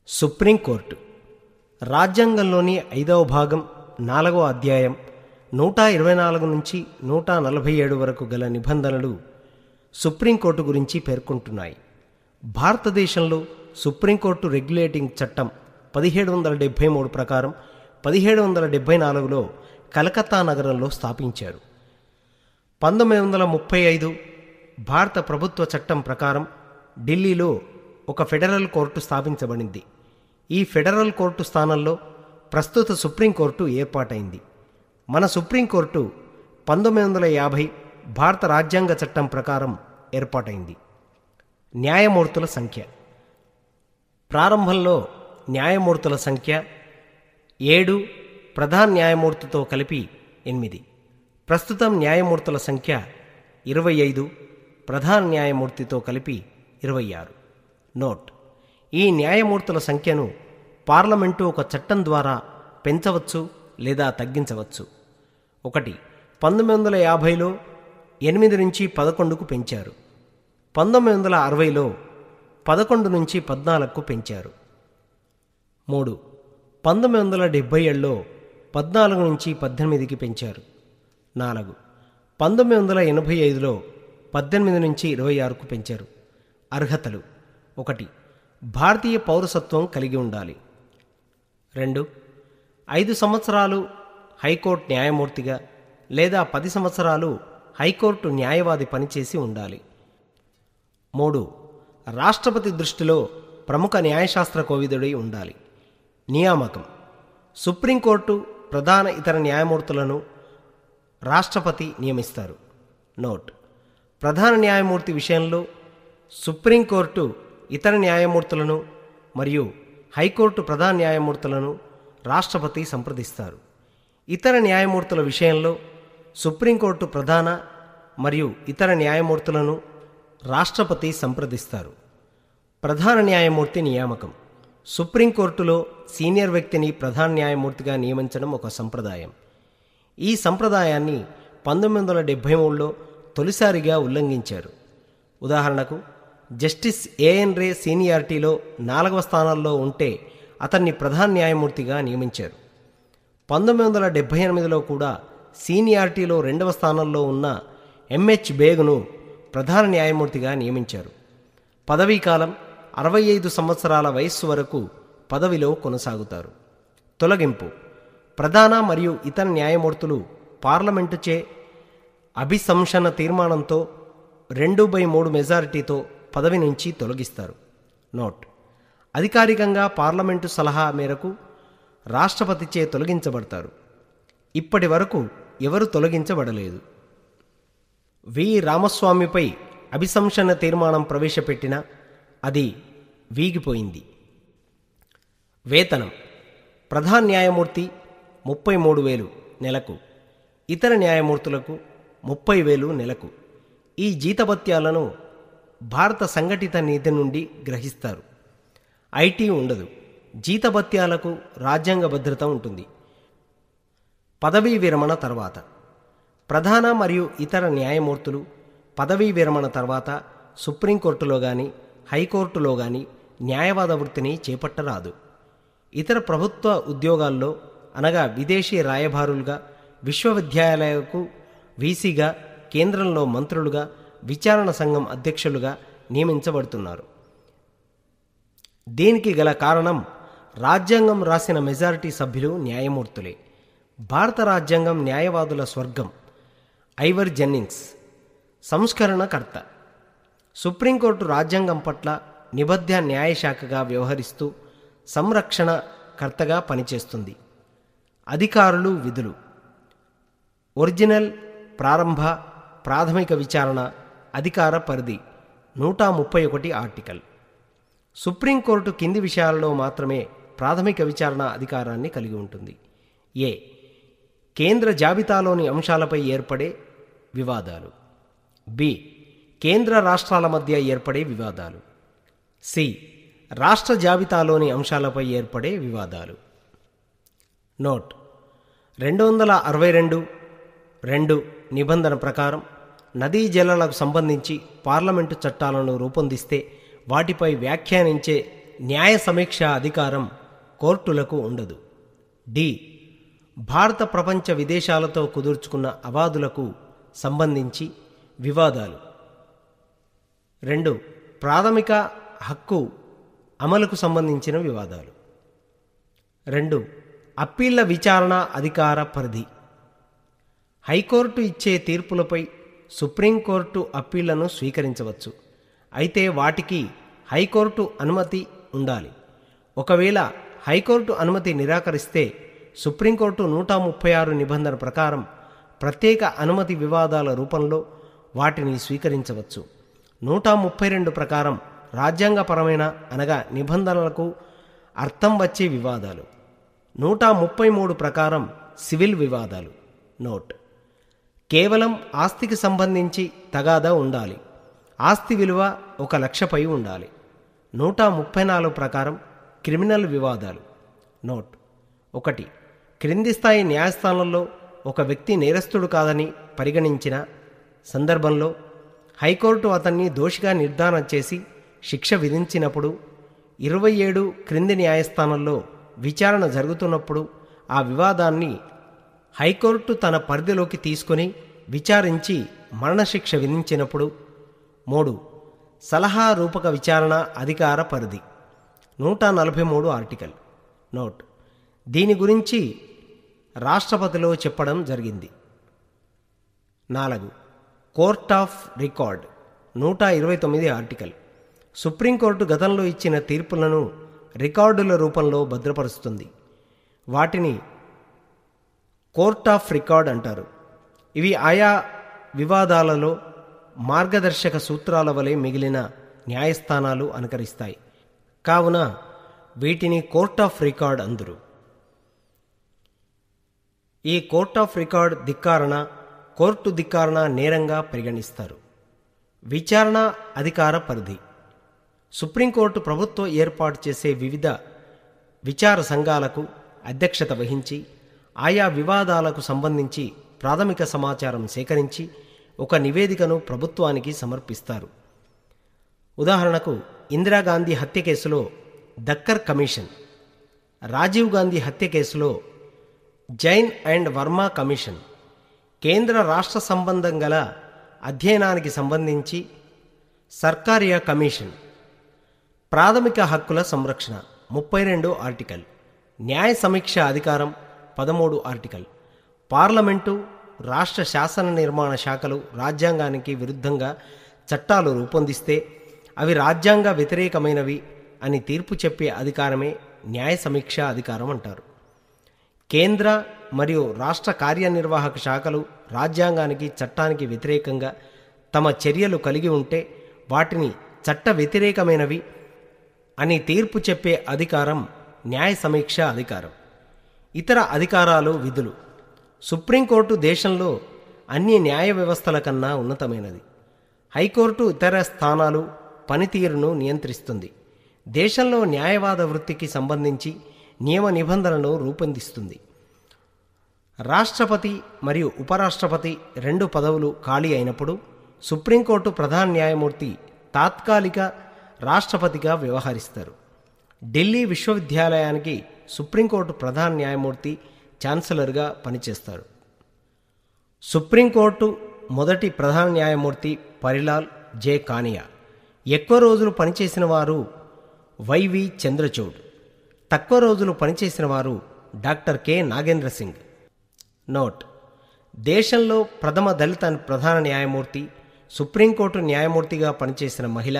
Supreme court రాజ్యాంగంలోని 5వ భాగం 4వ అధ్యాయం 124 నుంచి 147 వరకు గల నిబంధనలు సుప్రీంకోర్టు గురించి పేర్కొంటున్నాయి. భారతదేశంలో సుప్రీంకోర్టు రెగ్యులేటింగ్ చట్టం 1773 ప్రకారం 1774లో కలకత్తా నగరంలో స్థాపించారు. 1935 భారత ప్రభుత్వ చట్టం ప్రకారం ఢిల్లీలో ఒక ఫెడరల్ కోర్టు స్థాపించబడింది. ఈ ఫెడరల్ కోర్టు స్థానంలో ప్రస్తుత సుప్రీంకోర్టు ఏర్పాటైంది. మన సుప్రీంకోర్టు 1950 భారత రాజ్యాంగ చట్టం ప్రకారం ఏర్పాటైంది. న్యాయమూర్తుల సంఖ్య ప్రారంభంలో న్యాయమూర్తుల సంఖ్య 7, ప్రధాన న్యాయమూర్తితో కలిపి 8. ప్రస్తుతం న్యాయమూర్తుల సంఖ్య 25, ప్రధాన న్యాయమూర్తితో కలిపి 26. నోట్: ఈ న్యాయమూర్తుల సంఖ్యను పార్లమెంటు ఒక చట్టం ద్వారా పెంచవచ్చు లేదా తగ్గించవచ్చు. 1. 1950లో 8 నుంచి 11కు పెంచారు. 1960లో 11 నుంచి 14కు పెంచారు. 3. 1977లో 14 నుంచి 18కి పెంచారు. 4. 1985లో 18 నుంచి 26కు పెంచారు. అర్హతలు: 1. భారతీయ పౌరసత్వం కలిగి ఉండాలి. 2. 5 సంవత్సరాలు హైకోర్టు న్యాయమూర్తిగా లేదా 10 సంవత్సరాలు హైకోర్టు న్యాయవాది పనిచేసి ఉండాలి. 3. రాష్ట్రపతి దృష్టిలో ప్రముఖ న్యాయశాస్త్ర కోవిదుడై ఉండాలి. నియామకం: సుప్రీంకోర్టు ప్రధాన ఇతర న్యాయమూర్తులను రాష్ట్రపతి నియమిస్తారు. నోట్: ప్రధాన న్యాయమూర్తి విషయంలో సుప్రీంకోర్టు ఇతర న్యాయమూర్తులను మరియు హైకోర్టు ప్రధాన న్యాయమూర్తులను రాష్ట్రపతి సంప్రదిస్తారు. ఇతర న్యాయమూర్తుల విషయంలో సుప్రీంకోర్టు ప్రధాన మరియు ఇతర న్యాయమూర్తులను రాష్ట్రపతి సంప్రదిస్తారు. ప్రధాన న్యాయమూర్తి నియామకం: సుప్రీంకోర్టులో సీనియర్ వ్యక్తిని ప్రధాన న్యాయమూర్తిగా నియమించడం ఒక సంప్రదాయం. ఈ సంప్రదాయాన్ని 1973లో తొలిసారిగా ఉల్లంఘించారు. ఉదాహరణకు, జస్టిస్ ఏఎన్ రే సీనియారిటీలో 4వ స్థానంలో ఉంటే అతన్ని ప్రధాన న్యాయమూర్తిగా నియమించారు. 1978లో కూడా సీనియారిటీలో 2వ స్థానంలో ఉన్న ఎంహెచ్ బేగ్ను ప్రధాన న్యాయమూర్తిగా నియమించారు. పదవీకాలం 65 సంవత్సరాల వయస్సు వరకు పదవిలో కొనసాగుతారు. తొలగింపు: ప్రధాన మరియు ఇతర న్యాయమూర్తులు పార్లమెంటుచే అభిశంసన తీర్మానంతో 2/3 మెజారిటీతో పదవి నుంచి తొలగిస్తారు. నోట్: అధికారికంగా పార్లమెంటు సలహా మేరకు రాష్ట్రపతిచే తొలగించబడతారు. ఇప్పటి వరకు ఎవరు తొలగించబడలేదు. వి రామస్వామిపై అభిశంసన తీర్మానం ప్రవేశపెట్టినా అది వీగిపోయింది. వేతనం: ప్రధాన న్యాయమూర్తి 33,000 నెలకు, ఇతర న్యాయమూర్తులకు 30,000 నెలకు. ఈ జీతభత్యాలను భారత సంఘటిత నిధి నుండి గ్రహిస్తారు. ఐటీ ఉండదు. జీతభత్యాలకు రాజ్యాంగ భద్రత ఉంటుంది. పదవీ విరమణ తర్వాత ప్రధాన మరియు ఇతర న్యాయమూర్తులు పదవీ విరమణ తర్వాత సుప్రీంకోర్టులో కానీ హైకోర్టులో కానీ న్యాయవాద వృత్తిని చేపట్టరాదు. ఇతర ప్రభుత్వ ఉద్యోగాల్లో అనగా విదేశీ రాయబారులుగా, విశ్వవిద్యాలయాలకు వీసీగా, కేంద్రంలో మంత్రులుగా, విచారణ సంఘం అధ్యక్షులుగా నియమించబడుతున్నారు. దీనికి గల కారణం రాజ్యాంగం రాసిన మెజారిటీ సభ్యులు న్యాయమూర్తులే. భారత రాజ్యాంగం న్యాయవాదుల స్వర్గం. ఐవర్ జెన్నింగ్స్ సంస్కరణకర్త. సుప్రీంకోర్టు రాజ్యాంగం పట్ల నిబద్ధ న్యాయశాఖగా వ్యవహరిస్తూ సంరక్షణకర్తగా పనిచేస్తుంది. అధికారులు, విధులు: ఒరిజినల్, ప్రారంభ, ప్రాథమిక విచారణ అధికార పరిధి 131 ఆర్టికల్. సుప్రీంకోర్టు కింది విషయాలలో మాత్రమే ప్రాథమిక విచారణ అధికారాన్ని కలిగి ఉంటుంది. ఏ. కేంద్ర జాబితాలోని అంశాలపై ఏర్పడే వివాదాలు. బి. కేంద్ర రాష్ట్రాల మధ్య ఏర్పడే వివాదాలు. సి. రాష్ట్ర జాబితాలోని అంశాలపై ఏర్పడే వివాదాలు. నోట్: 262(2) నిబంధన ప్రకారం నదీ జలాలకు సంబంధించి పార్లమెంటు చట్టాలను రూపొందిస్తే వాటిపై వ్యాఖ్యానించే న్యాయ సమీక్ష అధికారం కోర్టులకు ఉండదు. డి. భారత ప్రపంచ విదేశాలతో కుదుర్చుకున్న అవాదులకు సంబంధించి వివాదాలు. 2. ప్రాథమిక హక్కు అమలుకు సంబంధించిన వివాదాలు. 2. అప్పీళ్ల విచారణ అధికార పరిధి. హైకోర్టు ఇచ్చే తీర్పులపై సుప్రీంకోర్టు అప్పీళ్లను స్వీకరించవచ్చు. అయితే వాటికి హైకోర్టు అనుమతి ఉండాలి. ఒకవేళ హైకోర్టు అనుమతి నిరాకరిస్తే సుప్రీంకోర్టు 136 నిబంధన ప్రకారం ప్రత్యేక అనుమతి వివాదాల రూపంలో వాటిని స్వీకరించవచ్చు. 132 ప్రకారం రాజ్యాంగపరమైన అనగా నిబంధనలకు అర్థం వచ్చే వివాదాలు. 133 ప్రకారం సివిల్ వివాదాలు. నోట్: కేవలం ఆస్తికి సంబంధించి తగాదా ఉండాలి. ఆస్తి విలువ 1,00,000 ఉండాలి. 134 ప్రకారం క్రిమినల్ వివాదాలు. నోట్: 1. క్రింది స్థాయి న్యాయస్థానంలో ఒక వ్యక్తి నేరస్తుడు కాదని పరిగణించిన సందర్భంలో హైకోర్టు అతన్ని దోషిగా నిర్ధారణ చేసి శిక్ష విధించినప్పుడు, 27 క్రింది న్యాయస్థానంలో విచారణ జరుగుతున్నప్పుడు ఆ వివాదాన్ని హైకోర్టు తన పరిధిలోకి తీసుకొని విచారించి మరణశిక్ష విధించినప్పుడు. 3. సలహా రూపక విచారణ అధికార పరిధి. 143 ఆర్టికల్. నోట్: దీని గురించి రాష్ట్రపతిలో చెప్పడం జరిగింది. 4. Court of record. 129 article. Supreme court గతంలో ఇచ్చిన తీర్పులను రికార్డుల రూపంలో భద్రపరుస్తుంది. వాటిని కోర్ట్ ఆఫ్ రికార్డ్ అంటారు. ఇవి ఆయా వివాదాలలో మార్గదర్శక సూత్రాల వలె మిగిలిన న్యాయస్థానాలు అనుకరిస్తాయి. కావున వీటిని కోర్ట్ ఆఫ్ రికార్డ్ అందురు. ఈ కోర్ట్ ఆఫ్ రికార్డ్ ధిక్కారణ, కోర్టు ధిక్కారణ నేరంగా పరిగణిస్తారు. విచారణ అధికార పరిధి. సుప్రీంకోర్టు ప్రభుత్వం ఏర్పాటు చేసే వివిధ విచార సంఘాలకు అధ్యక్షత వహించి ఆయా వివాదాలకు సంబంధించి ప్రాథమిక సమాచారం సేకరించి ఒక నివేదికను ప్రభుత్వానికి సమర్పిస్తారు. ఉదాహరణకు ఇందిరాగాంధీ హత్య కేసులో దక్కర్ కమిషన్, రాజీవ్ గాంధీ హత్య కేసులో జైన్ అండ్ వర్మ కమిషన్, కేంద్ర రాష్ట్ర సంబంధం గల అధ్యయనానికి సంబంధించి సర్కారియా కమిషన్. ప్రాథమిక హక్కుల సంరక్షణ 32 ఆర్టికల్. న్యాయ సమీక్ష అధికారం 13 ఆర్టికల్. పార్లమెంటు, రాష్ట్ర శాసన నిర్మాణ శాఖలు రాజ్యాంగానికి విరుద్ధంగా చట్టాలు రూపొందిస్తే అవి రాజ్యాంగ వ్యతిరేకమైనవి అని తీర్పు చెప్పే అధికారమే న్యాయ సమీక్ష అధికారం అంటారు. కేంద్ర మరియు రాష్ట్ర కార్యనిర్వాహక శాఖలు రాజ్యాంగానికి, చట్టానికి వ్యతిరేకంగా తమ చర్యలు కలిగి ఉంటే వాటిని చట్ట వ్యతిరేకమైనవి అని తీర్పు చెప్పే అధికారం న్యాయ సమీక్ష అధికారం. ఇతర అధికారాలు, విధులు. సుప్రీంకోర్టు దేశంలో అన్ని న్యాయ వ్యవస్థల కన్నా ఉన్నతమైనది. హైకోర్టు ఇతర స్థానాలు, పనితీరును నియంత్రిస్తుంది. దేశంలో న్యాయవాద వృత్తికి సంబంధించి నియమ నిబంధనలను రూపొందిస్తుంది. రాష్ట్రపతి మరియు ఉపరాష్ట్రపతి 2 పదవులు ఖాళీ అయినప్పుడు సుప్రీంకోర్టు ప్రధాన న్యాయమూర్తి తాత్కాలిక రాష్ట్రపతిగా వ్యవహరిస్తారు. ఢిల్లీ విశ్వవిద్యాలయానికి సుప్రీంకోర్టు ప్రధాన న్యాయమూర్తి ఛాన్సలర్గా పనిచేస్తారు. సుప్రీంకోర్టు మొదటి ప్రధాన న్యాయమూర్తి పరిలాల్ జే కానియా. ఎక్కువ రోజులు పనిచేసిన వారు వైవి చంద్రచూడ్. తక్కువ రోజులు పనిచేసిన వారు doctor K Nagendra Singh. Note: దేశంలో ప్రథమ దళిత ప్రధాన న్యాయమూర్తి, సుప్రీంకోర్టు న్యాయమూర్తిగా పనిచేసిన మహిళ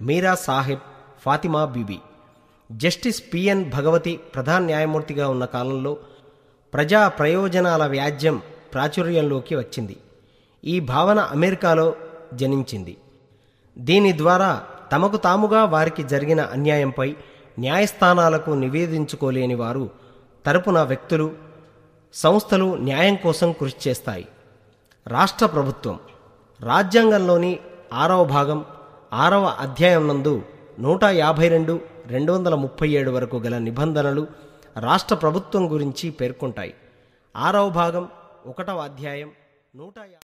మీరా సాహెబ్ ఫాతిమా బీబీ. జస్టిస్ పిఎన్ భగవతి ప్రధాన న్యాయమూర్తిగా ఉన్న కాలంలో ప్రజా ప్రయోజనాల వ్యాజ్యం ప్రాచుర్యంలోకి వచ్చింది. ఈ భావన అమెరికాలో జనించింది. దీని ద్వారా తమకు తాముగా వారికి జరిగిన అన్యాయంపై న్యాయస్థానాలకు నివేదించుకోలేని వారు తరపున వ్యక్తులు, సంస్థలు న్యాయం కోసం కృషి చేస్తాయి. రాష్ట్ర ప్రభుత్వం రాజ్యాంగంలోని 6వ భాగం 6వ అధ్యాయం నందు 152, 237 వరకు గల నిబంధనలు రాష్ట్ర ప్రభుత్వం గురించి పేర్కొంటాయి. 6వ భాగం 1వ అధ్యాయం 150